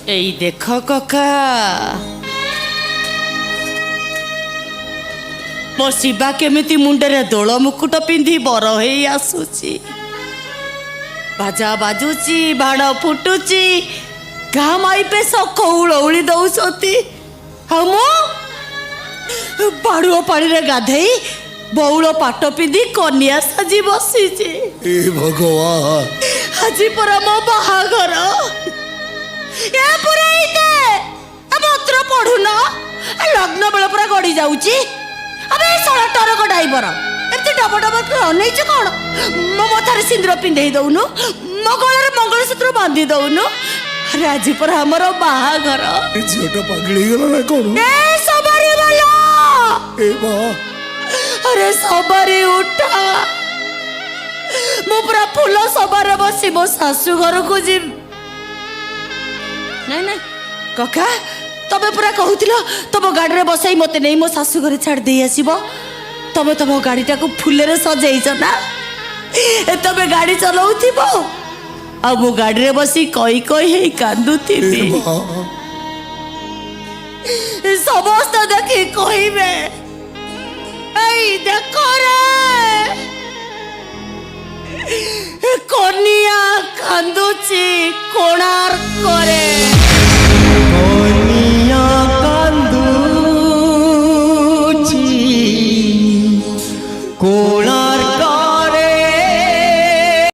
एई देख कका मो शिवा केमिति मुंडरे दोल मुकुट पिंधि बर हेई आसुची बाजा बाजुची बाण फुटुची गाँ माइपे सख उलौली दौसती मो बाड़ुओ पानी रे गाधेई बौल पाट पिंधि कन्या साजी बसीची भगवान आज परा मो बाहाघर ए पुराई दे मंत्र पढ़ुन लग्न बेल पूरा गड़ी जाऊची अबे सला टरक ड्राइवर एमती डब डब अनेच कौन मो मथार सिंदूर पिंधे दउनु मो गलार मंगलसूत्र बांधी दउनु अरे आज पर हमर बाहाघर झीटा पागली गला ना कौन ए सवारी वाला ए बा अरे सवारी उठा मो पूरा फूल सवार बसी मो शाशु घर को जी नहीं नहीं कका तबे पूरा कहूतिलो तम गाड़ी रे बसाई मते नहीं मो शाशु घरे छाड़ दे आसीबो तबे तम गाड़ीटा को फूले रे सजेइछ ना तबे गाड़ी चलाउथिबो आ मो गाड़ी रे बसी कई कई हे कांदुथिबी समस्त देखि कहिबे एई देखो रे कनिया कांदुची कोणार्क करे।